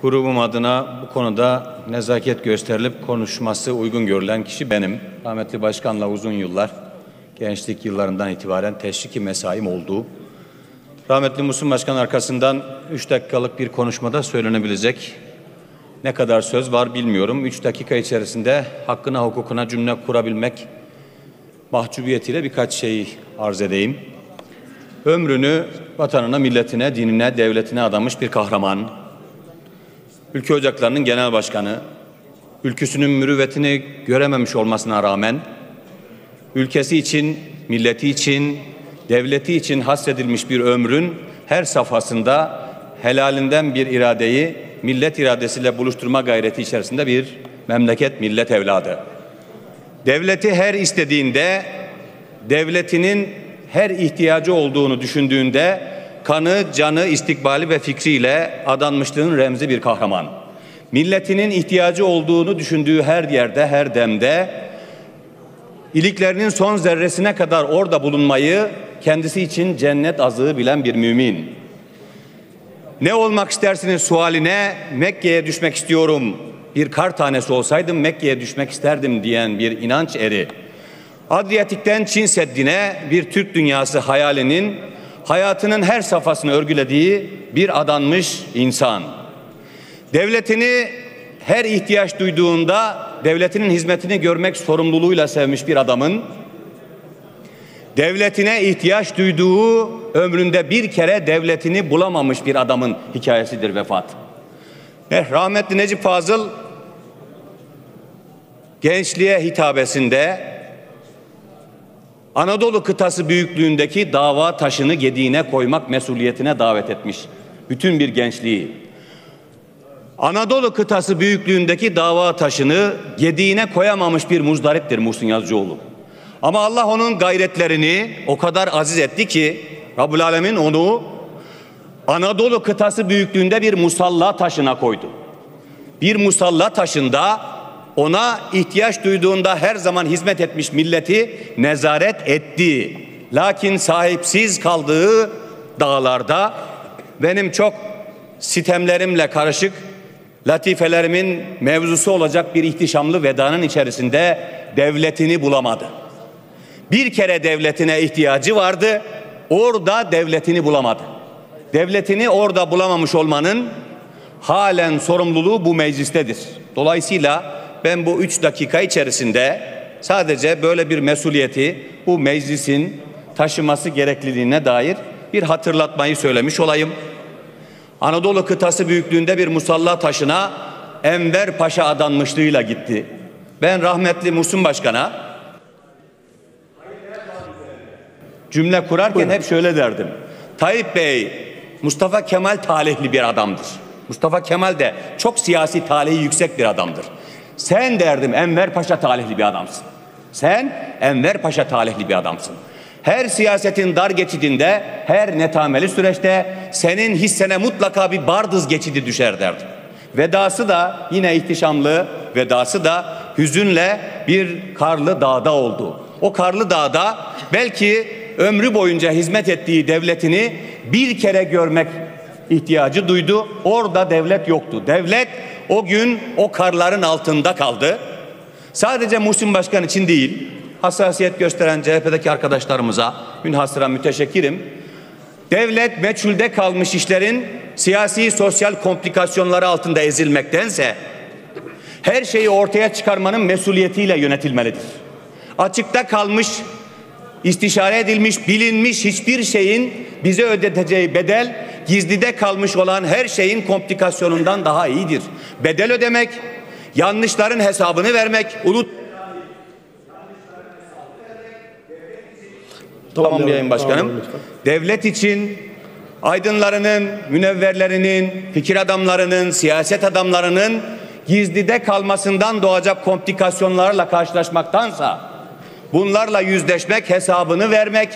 Grubum adına bu konuda nezaket gösterilip konuşması uygun görülen kişi benim. Rahmetli Başkan'la uzun yıllar, gençlik yıllarından itibaren teşviki mesaim oldu. Rahmetli Muhsin Başkan arkasından 3 dakikalık bir konuşmada söylenebilecek ne kadar söz var bilmiyorum. 3 dakika içerisinde hakkına hukukuna cümle kurabilmek mahcubiyetiyle birkaç şey arz edeyim. Ömrünü vatanına, milletine, dinine, devletine adamış bir kahraman, ülke ocaklarının genel başkanı, ülküsünün mürüvvetini görememiş olmasına rağmen ülkesi için, milleti için, devleti için hasredilmiş bir ömrün her safhasında helalinden bir iradeyi millet iradesiyle buluşturma gayreti içerisinde bir memleket, millet evladı. Devleti her istediğinde, devletinin her ihtiyacı olduğunu düşündüğünde kanı, canı, istikbali ve fikriyle adanmışlığın remzi bir kahraman. Milletinin ihtiyacı olduğunu düşündüğü her yerde, her demde iliklerinin son zerresine kadar orada bulunmayı kendisi için cennet azığı bilen bir mümin. Ne olmak istersiniz sualine Mekke'ye düşmek istiyorum, bir kar tanesi olsaydım Mekke'ye düşmek isterdim diyen bir inanç eri. Adriyatik'ten Çin Seddi'ne bir Türk dünyası hayalinin hayatının her safhasını örgülediği bir adanmış insan. Devletini her ihtiyaç duyduğunda devletinin hizmetini görmek sorumluluğuyla sevmiş bir adamın, devletine ihtiyaç duyduğu ömründe bir kere devletini bulamamış bir adamın hikayesidir vefat. Rahmetli Necip Fazıl gençliğe hitabesinde Anadolu kıtası büyüklüğündeki dava taşını gediğine koymak mesuliyetine davet etmiş bütün bir gençliği. Anadolu kıtası büyüklüğündeki dava taşını gediğine koyamamış bir muzdariptir Muhsin Yazıcıoğlu. Ama Allah onun gayretlerini o kadar aziz etti ki Rabbul Alemin onu Anadolu kıtası büyüklüğünde bir musalla taşına koydu. Bir musalla taşında ona ihtiyaç duyduğunda her zaman hizmet etmiş milleti nezaret etti. Lakin sahipsiz kaldığı dağlarda benim çok sitemlerimle karışık latifelerimin mevzusu olacak bir ihtişamlı vedanın içerisinde devletini bulamadı. Bir kere devletine ihtiyacı vardı, orada devletini bulamadı. Devletini orada bulamamış olmanın halen sorumluluğu bu meclistedir. Dolayısıyla ben bu 3 dakika içerisinde sadece böyle bir mesuliyeti bu meclisin taşıması gerekliliğine dair bir hatırlatmayı söylemiş olayım. Anadolu kıtası büyüklüğünde bir musalla taşına Enver Paşa adanmışlığıyla gitti. Ben rahmetli Muhsin Başkan'a cümle kurarken hep şöyle derdim. Tayyip Bey, Mustafa Kemal talihli bir adamdır. Mustafa Kemal de çok siyasi talihi yüksek bir adamdır. Sen derdim Enver Paşa talihli bir adamsın. Sen Enver Paşa talihli bir adamsın. Her siyasetin dar geçidinde, her netameli süreçte senin hissene mutlaka bir bardız geçidi düşer derdim. Vedası da yine ihtişamlı, vedası da hüzünle bir karlı dağda oldu. O karlı dağda belki ömrü boyunca hizmet ettiği devletini bir kere görmek ihtiyacı duydu. Orada devlet yoktu. Devlet o gün o karların altında kaldı. Sadece Muhsin Başkan için değil, hassasiyet gösteren CHP'deki arkadaşlarımıza münhasıran müteşekkirim. Devlet meçhulde kalmış işlerin siyasi sosyal komplikasyonları altında ezilmektense her şeyi ortaya çıkarmanın mesuliyetiyle yönetilmelidir. Açıkta kalmış, istişare edilmiş, bilinmiş hiçbir şeyin bize ödeteceği bedel gizlide kalmış olan her şeyin komplikasyonundan daha iyidir. Bedel ödemek, yanlışların hesabını vermek, Tamamlayayım başkanım. Devlet için aydınlarının, münevverlerinin, fikir adamlarının, siyaset adamlarının gizlide kalmasından doğacak komplikasyonlarla karşılaşmaktansa bunlarla yüzleşmek, hesabını vermek,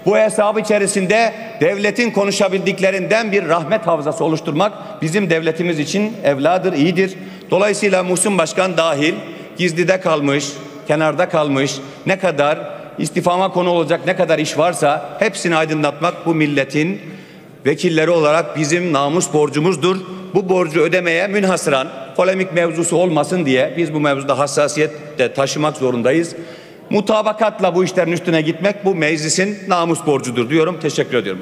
bu hesabı içerisinde devletin konuşabildiklerinden bir rahmet havzası oluşturmak bizim devletimiz için evladır, iyidir. Dolayısıyla Muhsin Başkan dahil gizlide kalmış, kenarda kalmış ne kadar istifama konu olacak ne kadar iş varsa hepsini aydınlatmak bu milletin vekilleri olarak bizim namus borcumuzdur. bu borcu ödemeye münhasıran polemik mevzusu olmasın diye biz bu mevzuda hassasiyet de taşımak zorundayız. Mutabakatla bu işlerin üstüne gitmek bu meclisin namus borcudur diyorum. Teşekkür ediyorum.